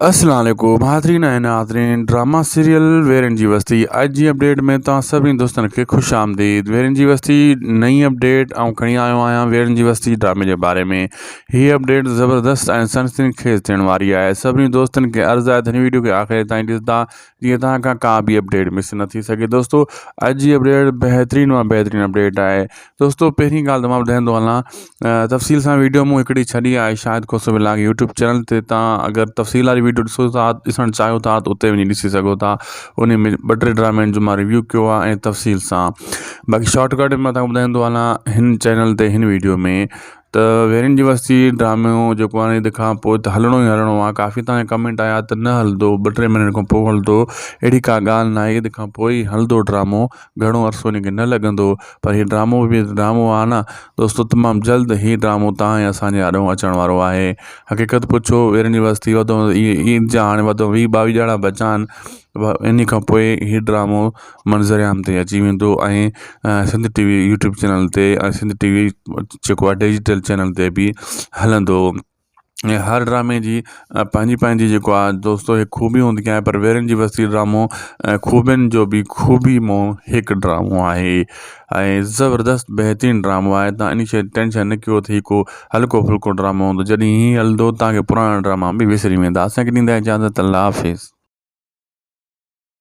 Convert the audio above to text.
अस्सलाम वालेकुम हाज़रीन ऐं नाज़रीन ड्रामा सीरियल वेरनि जी बस्ती अॼु जी अपडेट में तव्हां सभिनी दोस्तनि खे ख़ुशि आमदीद। वेरनि जी बस्ती नई अपडेट ऐं खणी आयो आहियां वेरनि जी बस्ती ड्रामे जे बारे में। हीअ अपडेट ज़बरदस्त ऐं सनसनीखेज़ थियण वारी आहे। सभिनी दोस्तनि खे अर्ज़ु आहे त हिन वीडियो खे आख़िर ताईं ॾिसंदा जीअं तव्हां का बि अपडेट मिस न थी सघे। दोस्तों अॼु जी अपडेट बहितरीनु मां बहितरीनु अपडेट आहे। दोस्तों पहिरीं ॻाल्हि त मां ॿुधाईंदो हलां तफ़सील सां वीडियो मूं हिकिड़ी छॾी आहे शायदि को बिलाग यूट्यूब चैनल ते तव्हां अगरि तफ़सील वारी वीडियो ॾिसणु चाहियो था त उते वञी ॾिसी सघो था। उन में ॿ टे ड्रामनि जो मां रिव्यू कयो आहे ऐं तफ़सील सां। बाक़ी शॉर्टकट में मां तव्हांखे ॿुधाईंदो हलां हिन चैनल ते हिन वीडियो में त वेरनि जी बस्ती ड्रामो जेको आहे इन खां पोइ त हलणो ई हलणो आहे। काफ़ी तव्हांजा कमेंट आया त न हलंदो 2-3 महीननि खां पोइ हलंदो। अहिड़ी का ॻाल्हि न आहे, इन खां पोइ ई हलंदो ड्रामो। घणो अरसो हिनखे न लॻंदो पर हीउ ड्रामो बि ड्रामो आहे न दोस्तों। तमामु जल्द हीउ ड्रामो तव्हां ऐं असांजे आॾो अचण वारो आहे। हक़ीक़त पुछो वेरनि जी बस्ती वधि में वधि ईद जा हाणे वधि में 20-22 ॼणा बचा आहिनि। इन खां पोइ हीउ ड्रामो मंज़र आम ते अची वेंदो ऐं सिंध टीवी यूट्यूब चैनल ते ऐं सिंध टीवी जेको आहे डिजिटल चैनल ते बि हलंदो। ऐं हर ड्रामे जी पंहिंजी पंहिंजी जेको आहे दोस्तों हिकु खूबी हूंदी आहे, पर वेरनि जी बस्ती ड्रामो खूबियुनि जो बि खूबी मां हिकु ड्रामो आहे ऐं ज़बरदस्त बहितरीनु ड्रामो आहे। तव्हां इन शइ टेंशन न कयो त को हल्को फुल्को ड्रामो हूंदो। जॾहिं हीअं हलंदो तव्हांखे पुराणा ड्रामा बि विसरी वेंदा। असांखे ॾींदा इजाज़त। अल्लाह हाफ़िज़।